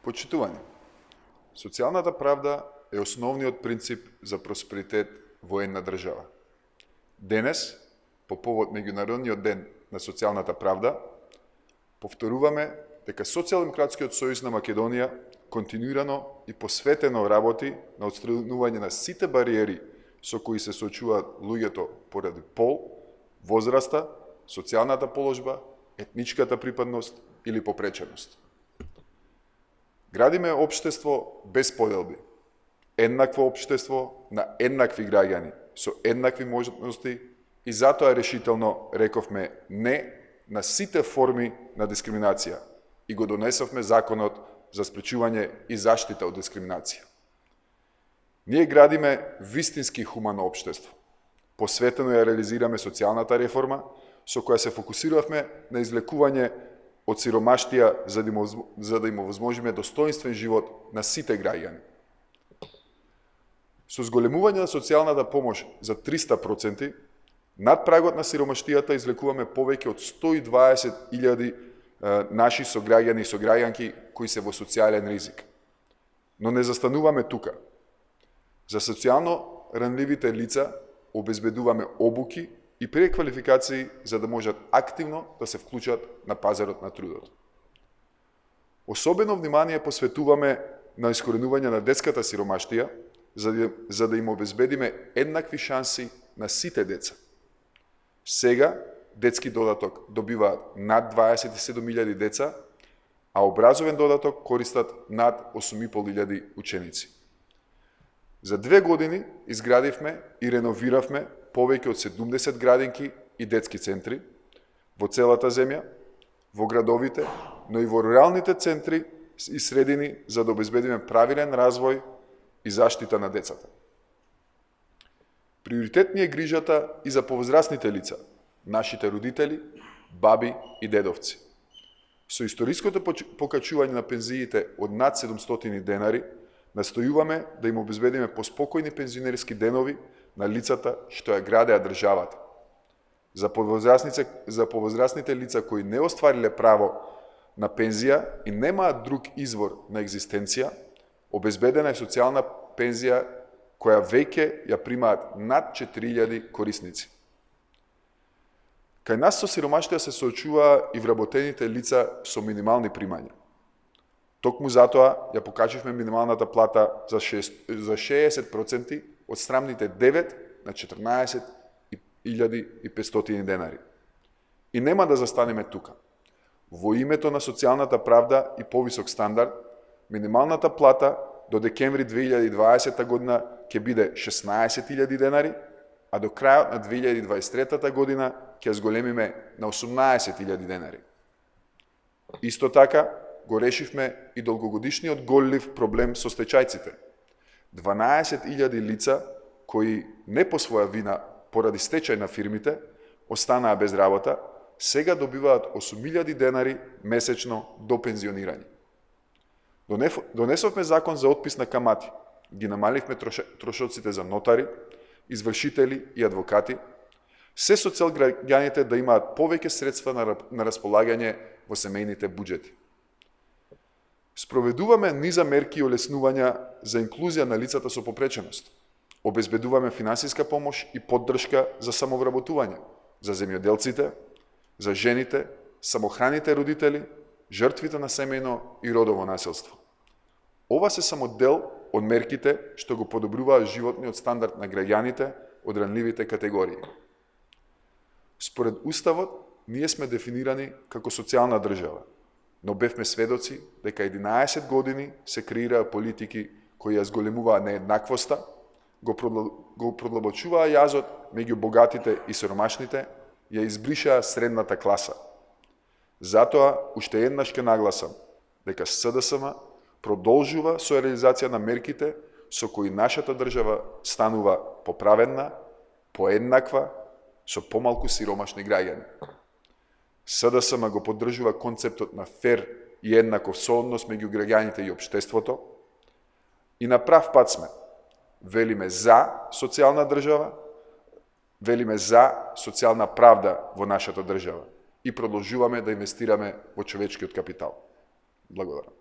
Почитување. Социјалната правда е основниот принцип за просперитет во една држава. Денес, по повод Меѓународниот ден на социјалната правда, повторуваме дека Социјалдемократскиот сојуз на Македонија континуирано и посветено работи на отстранување на сите бариери со кои се соочуваат луѓето поради пол, возраста, социјалната положба, етничката припадност или попреченост. Градиме општество без поделби, еднакво општество на еднакви граѓани, со еднакви можности и затоа решително рековме не на сите форми на дискриминација и го донесовме законот за спречување и заштита од дискриминација. Ние градиме вистински хумано општество. Посветено ја реализираме социјалната реформа, со која се фокусиравме на излекување од сиромаштија за да им овозможиме достоинствен живот на сите граѓани. Со зголемување на социјалната помош за 300%, над прагот на сиромаштијата излекуваме повеќе од 120.000 наши сограѓани и сограѓанки кои се во социјален ризик. Но не застануваме тука. За социјално ранливите лица обезбедуваме обуки и преквалификации за да можат активно да се вклучат на пазарот на трудот. Особено внимание посветуваме на искоренување на детската сиромаштија, за да им обезбедиме еднакви шанси на сите деца. Сега детски додаток добиваат над 27.000 деца, а образовен додаток користат над 8.500 ученици. За 2 години изградивме и реновиравме повеќе од 70 градинки и детски центри во целата земја, во градовите, но и во руралните центри и средини за да обезбедиме правилен развој и заштита на децата. Приоритет ни е грижата и за повозрастните лица, нашите родители, баби и дедовци. Со историското покачување на пензиите од над 700 денари, настојуваме да им обезбедиме поспокојни пензионерски денови на лицата што ја градеа државата. За повозрастните лица кои не оствариле право на пензија и немаат друг извор на екзистенција, обезбедена е социјална пензија која веќе ја примаат над 4.000 корисници. Кај нас со сиромаштија се соочуваа и вработените лица со минимални примања. Токму затоа ја покачивме минималната плата за 60% од срамните 9 на 14.500 денари. И нема да застанеме тука. Во името на социјалната правда и повисок стандард, минималната плата до декември 2020 година ќе биде 16.000 денари, а до крајот на 2023 година ќе зголемиме на 18.000 денари. Исто така, го решивме и долгогодишниот голлив проблем со стечајците. 12.000 лица кои не по своја вина поради стечај на фирмите останаа без работа, сега добиваат 8.000 денари месечно до пензионирање. Донесовме закон за отпис на камати, ги намаливме трошоците за нотари, извршители и адвокати, се со цел граѓаните да имаат повеќе средства на располагање во семејните буџети. Спроведуваме низа мерки и олеснувања за инклузија на лицата со попреченост. Обезбедуваме финансиска помош и поддршка за самовработување, за земјоделците, за жените, самохраните родители, жртвите на семејно и родово насилство. Ова се само дел од мерките што го подобруваат животниот стандард на граѓаните од ранливите категории. Според Уставот, ние сме дефинирани како социјална држава, но бевме сведоци дека 11 години се креираа политики кои ја зголемуваа нееднаквоста, го продлабочуваа јазот меѓу богатите и сиромашните, ја избришаа средната класа. Затоа, уште еднаш ке нагласам дека СДСМ продолжува со реализација на мерките со кои нашата држава станува поправедна, поеднаква, со помалку сиромашни граѓани. СДСМ го поддржува концептот на фер и еднаков сооднос меѓу граѓаните и општеството и на прав пат сме. Велиме за социјална држава, велиме за социјална правда во нашата држава и продолжуваме да инвестираме во човечкиот капитал. Благодарам.